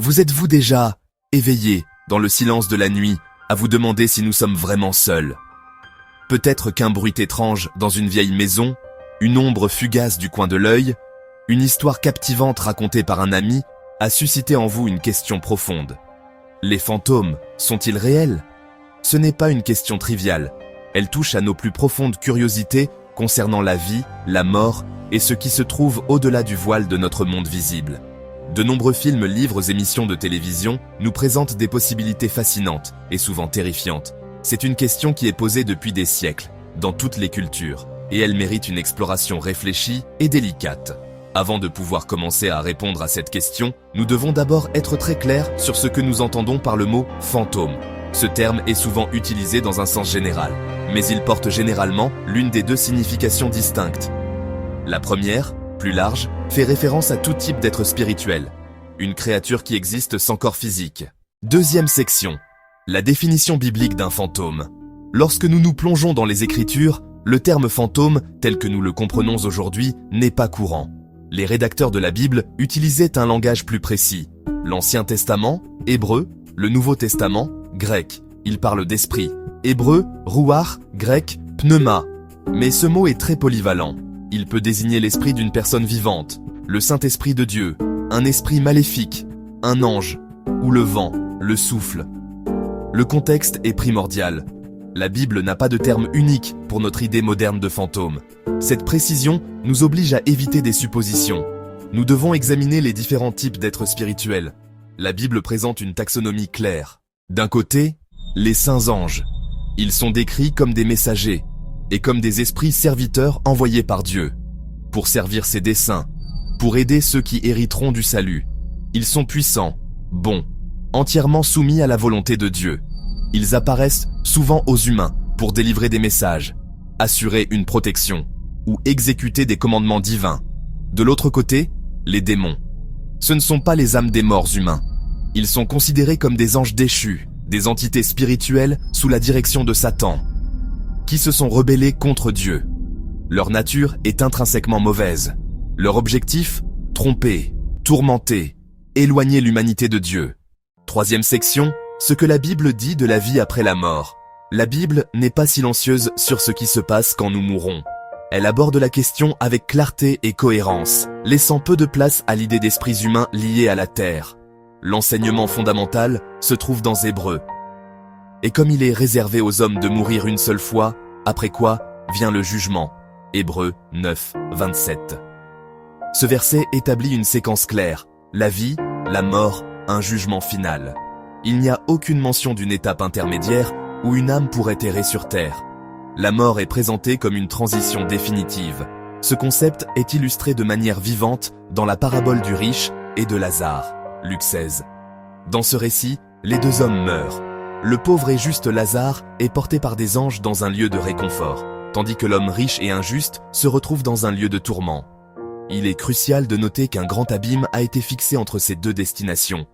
Vous êtes-vous déjà éveillé dans le silence de la nuit à vous demander si nous sommes vraiment seuls? Peut-être qu'un bruit étrange dans une vieille maison, une ombre fugace du coin de l'œil, une histoire captivante racontée par un ami a suscité en vous une question profonde. Les fantômes sont-ils réels? Ce n'est pas une question triviale. Elle touche à nos plus profondes curiosités concernant la vie, la mort et ce qui se trouve au-delà du voile de notre monde visible. De nombreux films, livres, émissions de télévision nous présentent des possibilités fascinantes et souvent terrifiantes. C'est une question qui est posée depuis des siècles, dans toutes les cultures, et elle mérite une exploration réfléchie et délicate. Avant de pouvoir commencer à répondre à cette question, nous devons d'abord être très clairs sur ce que nous entendons par le mot « fantôme ». Ce terme est souvent utilisé dans un sens général, mais il porte généralement l'une des deux significations distinctes. La première, plus large, fait référence à tout type d'être spirituel, une créature qui existe sans corps physique. Deuxième section, la définition biblique d'un fantôme. Lorsque nous nous plongeons dans les Écritures, le terme fantôme, tel que nous le comprenons aujourd'hui, n'est pas courant. Les rédacteurs de la Bible utilisaient un langage plus précis. L'Ancien Testament, hébreu, le Nouveau Testament, grec. Ils parlent d'esprit. Hébreu, ruach, grec, pneuma. Mais ce mot est très polyvalent. Il peut désigner l'esprit d'une personne vivante, le Saint-Esprit de Dieu, un esprit maléfique, un ange, ou le vent, le souffle. Le contexte est primordial. La Bible n'a pas de terme unique pour notre idée moderne de fantôme. Cette précision nous oblige à éviter des suppositions. Nous devons examiner les différents types d'êtres spirituels. La Bible présente une taxonomie claire. D'un côté, les saints anges. Ils sont décrits comme des messagers et comme des esprits serviteurs envoyés par Dieu pour servir ses desseins, pour aider ceux qui hériteront du salut. Ils sont puissants, bons, entièrement soumis à la volonté de Dieu. Ils apparaissent souvent aux humains pour délivrer des messages, assurer une protection ou exécuter des commandements divins. De l'autre côté, les démons. Ce ne sont pas les âmes des morts humains. Ils sont considérés comme des anges déchus, des entités spirituelles sous la direction de Satan, qui se sont rebellés contre Dieu. Leur nature est intrinsèquement mauvaise. Leur objectif, tromper, tourmenter, éloigner l'humanité de Dieu. Troisième section, ce que la Bible dit de la vie après la mort. La Bible n'est pas silencieuse sur ce qui se passe quand nous mourrons. Elle aborde la question avec clarté et cohérence, laissant peu de place à l'idée d'esprits humains liés à la terre. L'enseignement fondamental se trouve dans Hébreux. Et comme il est réservé aux hommes de mourir une seule fois, après quoi vient le jugement. Hébreux 9, 27. Ce verset établit une séquence claire. La vie, la mort, un jugement final. Il n'y a aucune mention d'une étape intermédiaire où une âme pourrait errer sur terre. La mort est présentée comme une transition définitive. Ce concept est illustré de manière vivante dans la parabole du riche et de Lazare. Luc 16. Dans ce récit, les deux hommes meurent. Le pauvre et juste Lazare est porté par des anges dans un lieu de réconfort, tandis que l'homme riche et injuste se retrouve dans un lieu de tourment. Il est crucial de noter qu'un grand abîme a été fixé entre ces deux destinations,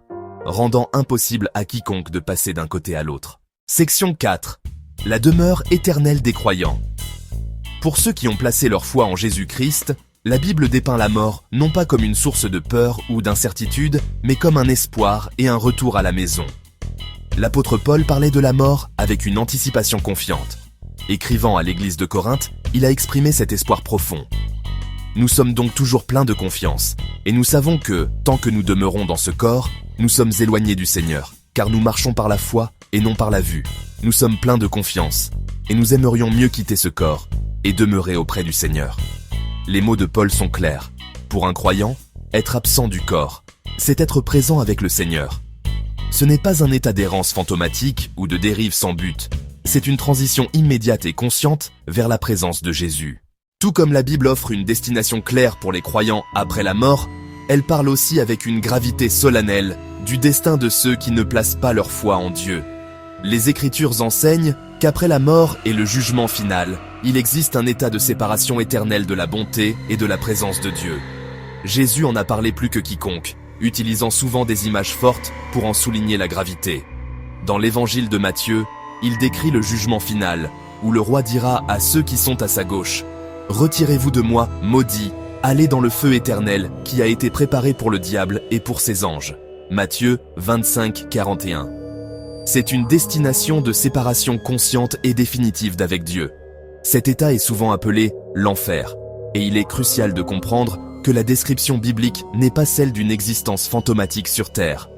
rendant impossible à quiconque de passer d'un côté à l'autre. Section 4. La demeure éternelle des croyants. Pour ceux qui ont placé leur foi en Jésus-Christ, la Bible dépeint la mort non pas comme une source de peur ou d'incertitude, mais comme un espoir et un retour à la maison. L'apôtre Paul parlait de la mort avec une anticipation confiante. Écrivant à l'église de Corinthe, il a exprimé cet espoir profond. Nous sommes donc toujours pleins de confiance, et nous savons que, tant que nous demeurons dans ce corps, nous sommes éloignés du Seigneur, car nous marchons par la foi et non par la vue. Nous sommes pleins de confiance, et nous aimerions mieux quitter ce corps et demeurer auprès du Seigneur. Les mots de Paul sont clairs. Pour un croyant, être absent du corps, c'est être présent avec le Seigneur. Ce n'est pas un état d'errance fantomatique ou de dérive sans but. C'est une transition immédiate et consciente vers la présence de Jésus. Tout comme la Bible offre une destination claire pour les croyants après la mort, elle parle aussi avec une gravité solennelle du destin de ceux qui ne placent pas leur foi en Dieu. Les Écritures enseignent qu'après la mort et le jugement final, il existe un état de séparation éternelle de la bonté et de la présence de Dieu. Jésus en a parlé plus que quiconque, utilisant souvent des images fortes pour en souligner la gravité. Dans l'évangile de Matthieu, il décrit le jugement final, où le roi dira à ceux qui sont à sa gauche « Retirez-vous de moi, maudits, allez dans le feu éternel qui a été préparé pour le diable et pour ses anges. » Matthieu 25, 41. C'est une destination de séparation consciente et définitive d'avec Dieu. Cet état est souvent appelé l'enfer, et il est crucial de comprendre que la description biblique n'est pas celle d'une existence fantomatique sur terre.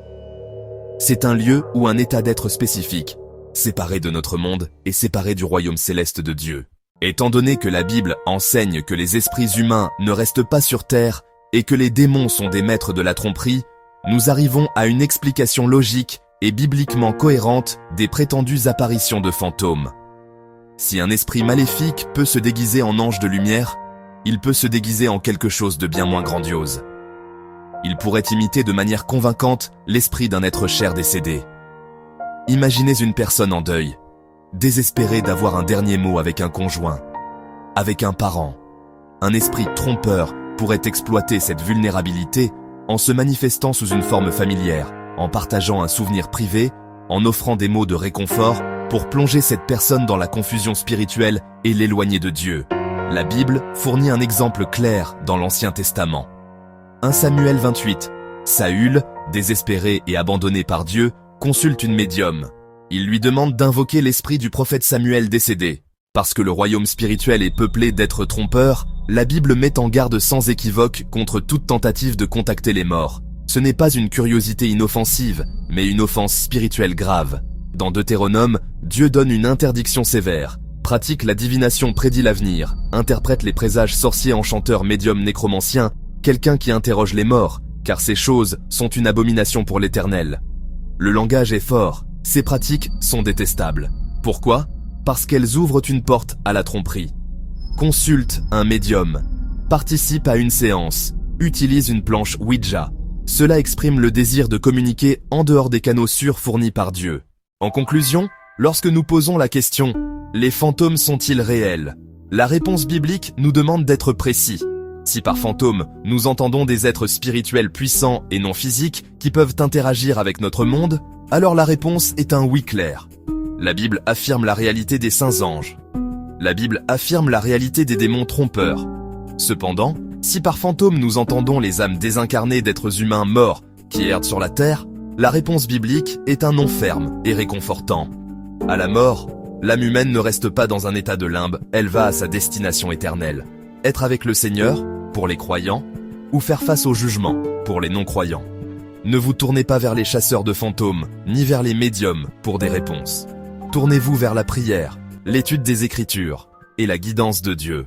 C'est un lieu ou un état d'être spécifique, séparé de notre monde et séparé du royaume céleste de Dieu. Étant donné que la Bible enseigne que les esprits humains ne restent pas sur terre et que les démons sont des maîtres de la tromperie, nous arrivons à une explication logique et bibliquement cohérente des prétendues apparitions de fantômes. Si un esprit maléfique peut se déguiser en ange de lumière, il peut se déguiser en quelque chose de bien moins grandiose. Il pourrait imiter de manière convaincante l'esprit d'un être cher décédé. Imaginez une personne en deuil, désespérée d'avoir un dernier mot avec un conjoint, avec un parent. Un esprit trompeur pourrait exploiter cette vulnérabilité en se manifestant sous une forme familière, en partageant un souvenir privé, en offrant des mots de réconfort pour plonger cette personne dans la confusion spirituelle et l'éloigner de Dieu. La Bible fournit un exemple clair dans l'Ancien Testament. 1 Samuel 28. Saül, désespéré et abandonné par Dieu, consulte une médium. Il lui demande d'invoquer l'esprit du prophète Samuel décédé. Parce que le royaume spirituel est peuplé d'êtres trompeurs, la Bible met en garde sans équivoque contre toute tentative de contacter les morts. Ce n'est pas une curiosité inoffensive, mais une offense spirituelle grave. Dans Deutéronome, Dieu donne une interdiction sévère. Pratique la divination, prédit l'avenir, interprète les présages, sorcier, enchanteur, médium, nécromancien, quelqu'un qui interroge les morts, car ces choses sont une abomination pour l'Éternel. Le langage est fort, ces pratiques sont détestables. Pourquoi ? Parce qu'elles ouvrent une porte à la tromperie. Consulte un médium, participe à une séance, utilise une planche Ouija. Cela exprime le désir de communiquer en dehors des canaux sûrs fournis par Dieu. En conclusion, lorsque nous posons la question « Les fantômes sont-ils réels ?», la réponse biblique nous demande d'être précis. Si par fantôme, nous entendons des êtres spirituels puissants et non physiques qui peuvent interagir avec notre monde, alors la réponse est un oui clair. La Bible affirme la réalité des saints anges. La Bible affirme la réalité des démons trompeurs. Cependant, si par fantôme nous entendons les âmes désincarnées d'êtres humains morts qui errent sur la terre, la réponse biblique est un non ferme et réconfortant. À la mort, l'âme humaine ne reste pas dans un état de limbe, elle va à sa destination éternelle. Être avec le Seigneur, pour les croyants, ou faire face au jugement, pour les non-croyants. Ne vous tournez pas vers les chasseurs de fantômes, ni vers les médiums pour des réponses. Tournez-vous vers la prière, l'étude des Écritures et la guidance de Dieu.